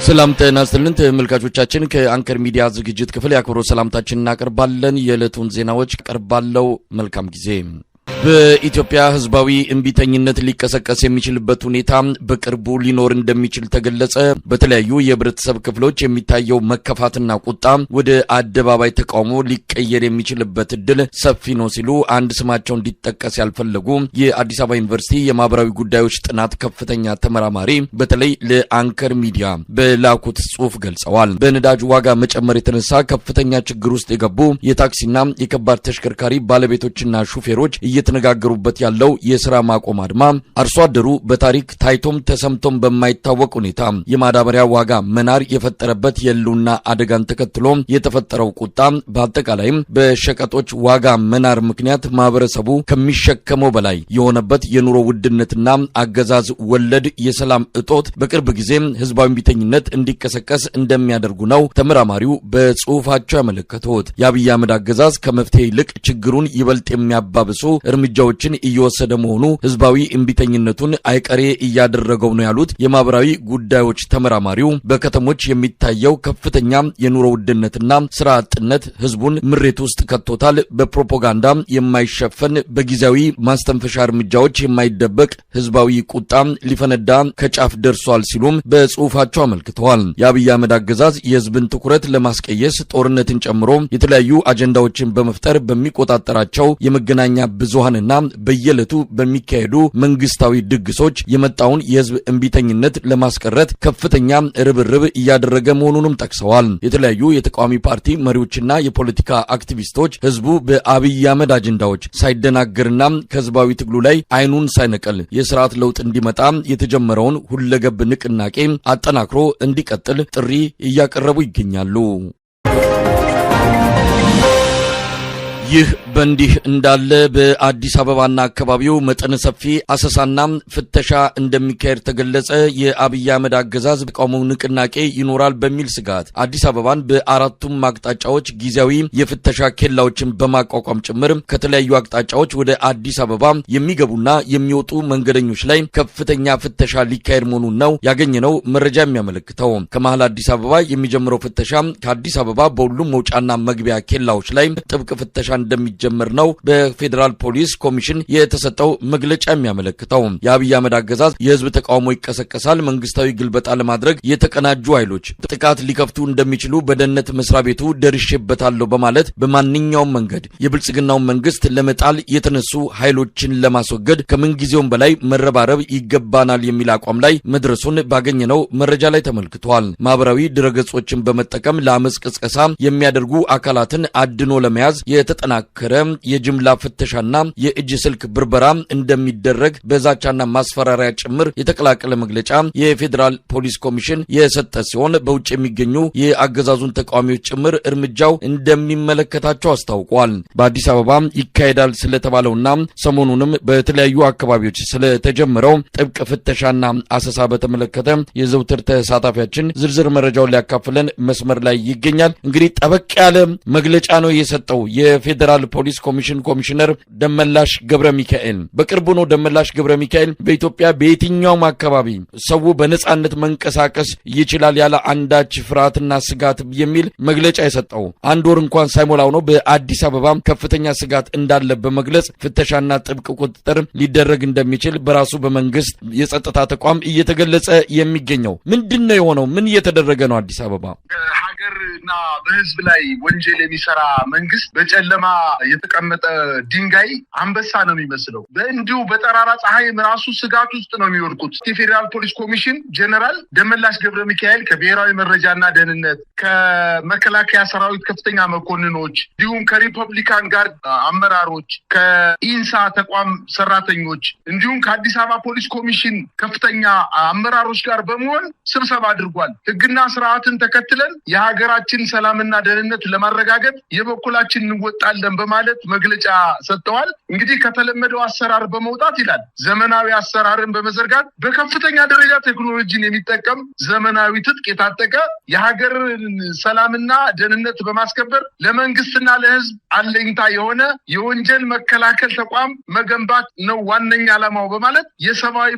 ሰላም ጤና ይስጥልን ተመልካቾቻችን ከአንከር ሚዲያ ዝግጅት ክፍል ያክብሮ ሰላምታችንን እናቀርባለን። የዕለቱን ዜናዎች ቀርባለው። መልካም ጊዜ። በኢትዮጵያ ህዝባዊ እንቢተኝነት ሊቀሰቀስ የሚችልበት ሁኔታ በቅርቡ ሊኖር እንደሚችል ተገለጸ። በተለያዩ የህብረተሰብ ክፍሎች የሚታየው መከፋትና ቁጣ ወደ አደባባይ ተቃውሞ ሊቀየር የሚችልበት እድል ሰፊ ነው ሲሉ አንድ ስማቸው እንዲጠቀስ ያልፈለጉ የአዲስ አበባ ዩኒቨርሲቲ የማህበራዊ ጉዳዮች ጥናት ከፍተኛ ተመራማሪ በተለይ ለአንከር ሚዲያ በላኩት ጽሑፍ ገልጸዋል። በነዳጅ ዋጋ መጨመር የተነሳ ከፍተኛ ችግር ውስጥ የገቡ የታክሲና የከባድ ተሽከርካሪ ባለቤቶችና ሹፌሮች እየተነጋገሩበት ያለው የሥራ ማቆም አድማ አርሶ አደሩ በታሪክ ታይቶም ተሰምቶም በማይታወቅ ሁኔታ የማዳበሪያ ዋጋ መናር የፈጠረበት የህልውና አደጋን ተከትሎ የተፈጠረው ቁጣ በአጠቃላይም በሸቀጦች ዋጋ መናር ምክንያት ማህበረሰቡ ከሚሸከመው በላይ የሆነበት የኑሮ ውድነትና አገዛዝ ወለድ የሰላም እጦት በቅርብ ጊዜ ህዝባዊ እንቢተኝነት እንዲቀሰቀስ እንደሚያደርጉ ነው ተመራማሪው በጽሑፋቸው ያመለከቱት። የአብይ አህመድ አገዛዝ ከመፍትሄ ይልቅ ችግሩን ይበልጥ የሚያባብሱ እርምጃዎችን እየወሰደ መሆኑ ህዝባዊ እንቢተኝነቱን አይቀሬ እያደረገው ነው ያሉት የማህበራዊ ጉዳዮች ተመራማሪው በከተሞች የሚታየው ከፍተኛ የኑሮ ውድነትና ስራ አጥነት ህዝቡን ምሬት ውስጥ ከቶታል። በፕሮፓጋንዳ የማይሸፈን በጊዜያዊ ማስተንፈሻ እርምጃዎች የማይደበቅ ህዝባዊ ቁጣ ሊፈነዳ ከጫፍ ደርሷል ሲሉም በጽሑፋቸው አመልክተዋል። የአብይ አህመድ አገዛዝ የህዝብን ትኩረት ለማስቀየስ ጦርነትን ጨምሮ የተለያዩ አጀንዳዎችን በመፍጠር በሚቆጣጠራቸው የመገናኛ ብዙሃንና በየዕለቱ በሚካሄዱ መንግስታዊ ድግሶች የመጣውን የህዝብ እንቢተኝነት ለማስቀረት ከፍተኛ ርብርብ እያደረገ መሆኑንም ጠቅሰዋል። የተለያዩ የተቃዋሚ ፓርቲ መሪዎችና የፖለቲካ አክቲቪስቶች ህዝቡ በአብይ አህመድ አጀንዳዎች ሳይደናገርና ከህዝባዊ ትግሉ ላይ አይኑን ሳይነቀል የስርዓት ለውጥ እንዲመጣ የተጀመረውን ሁለገብ ንቅናቄ አጠናክሮ እንዲቀጥል ጥሪ እያቀረቡ ይገኛሉ። ይህ በእንዲህ እንዳለ በአዲስ አበባና አካባቢው መጠነ ሰፊ አሰሳና ፍተሻ እንደሚካሄድ ተገለጸ። የአብይ አህመድ አገዛዝ ተቃውሞ ንቅናቄ ይኖራል በሚል ስጋት አዲስ አበባን በአራቱም አቅጣጫዎች ጊዜያዊ የፍተሻ ኬላዎችን በማቋቋም ጭምር ከተለያዩ አቅጣጫዎች ወደ አዲስ አበባ የሚገቡና የሚወጡ መንገደኞች ላይ ከፍተኛ ፍተሻ ሊካሄድ መሆኑን ነው ያገኘነው መረጃ የሚያመለክተው። ከመሃል አዲስ አበባ የሚጀምረው ፍተሻ ከአዲስ አበባ በሁሉም መውጫና መግቢያ ኬላዎች ላይ ጥብቅ ፍተሻ እንደሚጀምር ነው በፌዴራል ፖሊስ ኮሚሽን የተሰጠው መግለጫ የሚያመለክተው። የአብይ አህመድ አገዛዝ የህዝብ ተቃውሞ ይቀሰቀሳል፣ መንግስታዊ ግልበጣ ለማድረግ የተቀናጁ ኃይሎች ጥቃት ሊከፍቱ እንደሚችሉ በደህንነት መስሪያ ቤቱ ደርሼበታለሁ በማለት በማንኛውም መንገድ የብልጽግናው መንግስት ለመጣል የተነሱ ኃይሎችን ለማስወገድ ከምንጊዜውም በላይ መረባረብ ይገባናል የሚል አቋም ላይ መድረሱን ባገኘነው መረጃ ላይ ተመልክቷል። ማህበራዊ ድረገጾችን በመጠቀም ለአመጽ ቅስቀሳ የሚያደርጉ አካላትን አድኖ ለመያዝ የተጠናከረ የጅምላ ፍተሻና የእጅ ስልክ ብርበራ እንደሚደረግ በዛቻና ማስፈራሪያ ጭምር የተቀላቀለ መግለጫ የፌዴራል ፖሊስ ኮሚሽን የሰጠ ሲሆን በውጭ የሚገኙ የአገዛዙን ተቃዋሚዎች ጭምር እርምጃው እንደሚመለከታቸው አስታውቋል። በአዲስ አበባ ይካሄዳል ስለተባለውና ሰሞኑንም በተለያዩ አካባቢዎች ስለተጀመረው ጥብቅ ፍተሻና አሰሳ በተመለከተ የዘውትር ተሳታፊያችን ዝርዝር መረጃውን ሊያካፍለን መስመር ላይ ይገኛል። እንግዲህ ጠበቅ ያለ መግለጫ ነው የሰጠው የፌዴራል ፖሊስ ኮሚሽን ኮሚሽነር ደመላሽ ገብረ ሚካኤል። በቅርቡ ነው ደመላሽ ገብረ ሚካኤል በኢትዮጵያ በየትኛውም አካባቢ ሰው በነጻነት መንቀሳቀስ ይችላል ያለ አንዳች ፍርሃትና ስጋት የሚል መግለጫ የሰጠው። አንድ ወር እንኳን ሳይሞላው ነው በአዲስ አበባ ከፍተኛ ስጋት እንዳለ በመግለጽ ፍተሻና ጥብቅ ቁጥጥር ሊደረግ እንደሚችል በራሱ በመንግስት የጸጥታ ተቋም እየተገለጸ የሚገኘው ምንድነው የሆነው? ምን እየተደረገ ነው? አዲስ አበባ ሀገርና በህዝብ ላይ ወንጀል የሚሰራ መንግስት በጨለማ የተቀመጠ ድንጋይ አንበሳ ነው የሚመስለው። በእንዲሁ በጠራራ ፀሐይ ራሱ ስጋት ውስጥ ነው የሚወድቁት። የፌዴራል ፖሊስ ኮሚሽን ጀነራል ደመላሽ ገብረ ሚካኤል ከብሔራዊ መረጃና ደህንነት፣ ከመከላከያ ሰራዊት ከፍተኛ መኮንኖች እንዲሁም ከሪፐብሊካን ጋርድ አመራሮች፣ ከኢንሳ ተቋም ሰራተኞች እንዲሁም ከአዲስ አበባ ፖሊስ ኮሚሽን ከፍተኛ አመራሮች ጋር በመሆን ስብሰባ አድርጓል። ህግና ስርዓትን ተከትለን የሀገራችን ሰላምና ደህንነት ለማረጋገጥ የበኩላችን እንወጣለን በማለት መግለጫ ሰጥተዋል። እንግዲህ ከተለመደው አሰራር በመውጣት ይላል ዘመናዊ አሰራርን በመዘርጋት በከፍተኛ ደረጃ ቴክኖሎጂን የሚጠቀም ዘመናዊ ትጥቅ የታጠቀ የሀገርን ሰላምና ደህንነት በማስከበር ለመንግስትና ለህዝብ አለኝታ የሆነ የወንጀል መከላከል ተቋም መገንባት ነው ዋነኛ ዓላማው በማለት የሰብአዊ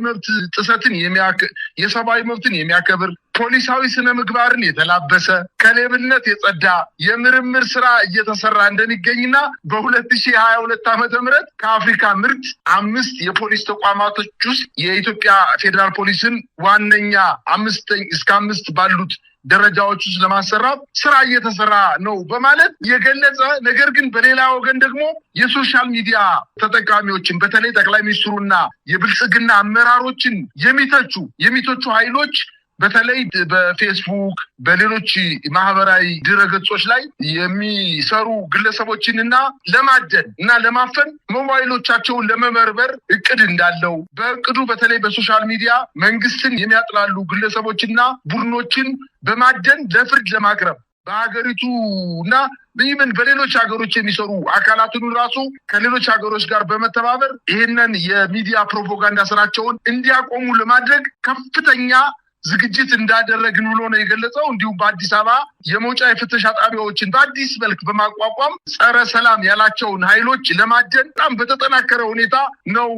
መብትን የሚያከብር ፖሊሳዊ ስነ ምግባርን የተላበሰ ከሌብነት የጸዳ የምርምር ስራ እየተሰራ እንደሚገኝና በ2022 ዓ.ም ከአፍሪካ ምርጥ 5 የፖሊስ ተቋማቶች ውስጥ የኢትዮጵያ ፌዴራል ፖሊስን ዋነኛ 5 ባሉት ደረጃዎች ውስጥ ለማሰራት ስራ እየተሰራ ነው በማለት የገለጸ ነገር ግን በሌላ ወገን ደግሞ የሶሻል ሚዲያ ተጠቃሚዎችን በተለይ ጠቅላይ ሚኒስትሩና የብልጽግና አመራሮችን የሚተቹ ኃይሎች በተለይ በፌስቡክ በሌሎች ማህበራዊ ድረገጾች ላይ የሚሰሩ ግለሰቦችንና ለማደን እና ለማፈን ሞባይሎቻቸውን ለመበርበር እቅድ እንዳለው በእቅዱ በተለይ በሶሻል ሚዲያ መንግስትን የሚያጥላሉ ግለሰቦችና ቡድኖችን በማደን ለፍርድ ለማቅረብ በሀገሪቱና ምን በሌሎች ሀገሮች የሚሰሩ አካላትን ራሱ ከሌሎች ሀገሮች ጋር በመተባበር ይህንን የሚዲያ ፕሮፓጋንዳ ስራቸውን እንዲያቆሙ ለማድረግ ከፍተኛ ዝግጅት እንዳደረግን ብሎ ነው የገለጸው። እንዲሁም በአዲስ አበባ የመውጫ የፍተሻ ጣቢያዎችን በአዲስ መልክ በማቋቋም ጸረ ሰላም ያላቸውን ኃይሎች ለማደን በጣም በተጠናከረ ሁኔታ ነው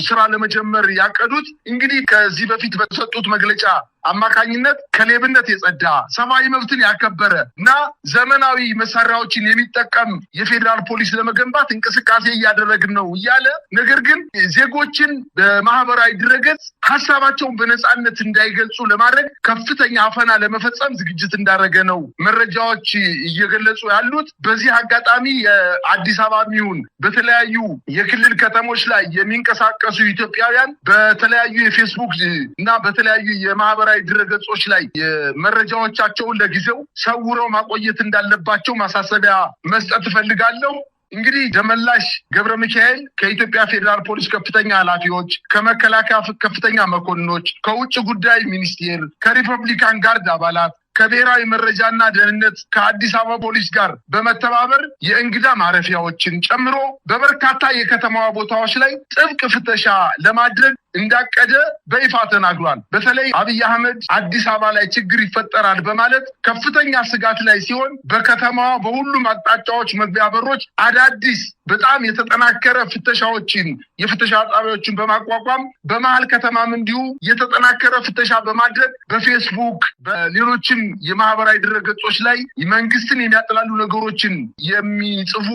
ስራ ለመጀመር ያቀዱት። እንግዲህ ከዚህ በፊት በተሰጡት መግለጫ አማካኝነት ከሌብነት የጸዳ ሰብአዊ መብትን ያከበረ እና ዘመናዊ መሳሪያዎችን የሚጠቀም የፌዴራል ፖሊስ ለመገንባት እንቅስቃሴ እያደረግን ነው እያለ ነገር ግን ዜጎችን በማህበራዊ ድረገጽ ሀሳባቸውን በነጻነት እንዳይገልጹ ለማድረግ ከፍተኛ አፈና ለመፈጸም ዝግጅት እንዳደረገ ነው መረጃዎች እየገለጹ ያሉት። በዚህ አጋጣሚ የአዲስ አበባ ሚሆን በተለያዩ የክልል ከተሞች ላይ የሚንቀሳቀሱ ኢትዮጵያውያን በተለያዩ የፌስቡክ እና በተለያዩ የማህበራዊ ድረገጾች ላይ መረጃዎቻቸውን ለጊዜው ሰውረው ማቆየት እንዳለባቸው ማሳሰቢያ መስጠት እፈልጋለሁ። እንግዲህ ደመላሽ ገብረ ሚካኤል ከኢትዮጵያ ፌዴራል ፖሊስ ከፍተኛ ኃላፊዎች፣ ከመከላከያ ከፍተኛ መኮንኖች፣ ከውጭ ጉዳይ ሚኒስቴር፣ ከሪፐብሊካን ጋርድ አባላት ከብሔራዊ መረጃና ደህንነት ከአዲስ አበባ ፖሊስ ጋር በመተባበር የእንግዳ ማረፊያዎችን ጨምሮ በበርካታ የከተማዋ ቦታዎች ላይ ጥብቅ ፍተሻ ለማድረግ እንዳቀደ በይፋ ተናግሯል። በተለይ አብይ አህመድ አዲስ አበባ ላይ ችግር ይፈጠራል በማለት ከፍተኛ ስጋት ላይ ሲሆን በከተማዋ በሁሉም አቅጣጫዎች መግቢያ በሮች አዳዲስ በጣም የተጠናከረ የፍተሻ ጣቢያዎችን በማቋቋም በመሀል ከተማም እንዲሁ የተጠናከረ ፍተሻ በማድረግ በፌስቡክ በሌሎችም የማህበራዊ ድረገጾች ላይ መንግስትን የሚያጥላሉ ነገሮችን የሚጽፉ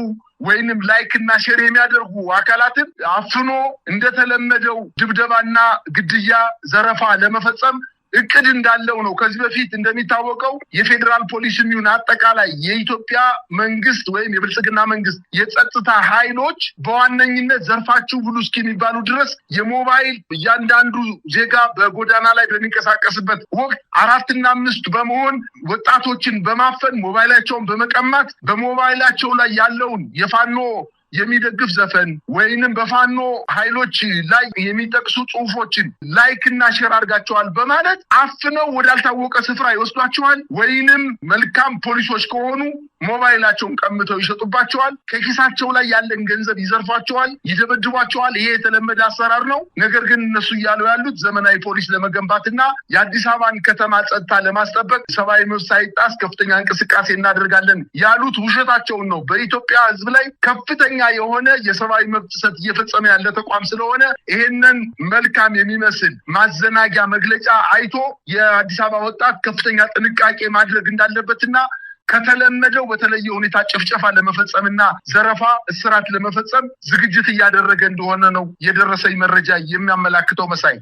ወይንም ላይክ እና ሼር የሚያደርጉ አካላትን አፍኖ እንደተለመደው ድብደባና ግድያ፣ ዘረፋ ለመፈጸም እቅድ እንዳለው ነው። ከዚህ በፊት እንደሚታወቀው የፌዴራል ፖሊስም ይሁን አጠቃላይ የኢትዮጵያ መንግስት ወይም የብልጽግና መንግስት የጸጥታ ኃይሎች በዋነኝነት ዘርፋችሁ ብሉ እስከሚባሉ ድረስ የሞባይል እያንዳንዱ ዜጋ በጎዳና ላይ በሚንቀሳቀስበት ወቅት 4 እና 5 በመሆን ወጣቶችን በማፈን ሞባይላቸውን በመቀማት በሞባይላቸው ላይ ያለውን የፋኖ የሚደግፍ ዘፈን ወይንም በፋኖ ኃይሎች ላይ የሚጠቅሱ ጽሁፎችን ላይክ እና ሼር አድርጋቸዋል በማለት አፍነው ወዳልታወቀ ስፍራ ይወስዷቸዋል። ወይንም መልካም ፖሊሶች ከሆኑ ሞባይላቸውን ቀምተው ይሸጡባቸዋል። ከኪሳቸው ላይ ያለን ገንዘብ ይዘርፏቸዋል፣ ይደበድቧቸዋል። ይሄ የተለመደ አሰራር ነው። ነገር ግን እነሱ እያሉ ያሉት ዘመናዊ ፖሊስ ለመገንባትና የአዲስ አበባን ከተማ ጸጥታ ለማስጠበቅ ሰብአዊ መብት ሳይጣስ ከፍተኛ እንቅስቃሴ እናደርጋለን ያሉት ውሸታቸውን ነው። በኢትዮጵያ ሕዝብ ላይ ከፍተኛ የሆነ የሰብአዊ መብት ጥሰት እየፈጸመ ያለ ተቋም ስለሆነ ይሄንን መልካም የሚመስል ማዘናጊያ መግለጫ አይቶ የአዲስ አበባ ወጣት ከፍተኛ ጥንቃቄ ማድረግ እንዳለበትና ከተለመደው በተለየ ሁኔታ ጭፍጨፋ ለመፈጸምና ዘረፋ፣ እስራት ለመፈጸም ዝግጅት እያደረገ እንደሆነ ነው የደረሰኝ መረጃ የሚያመላክተው። መሳይ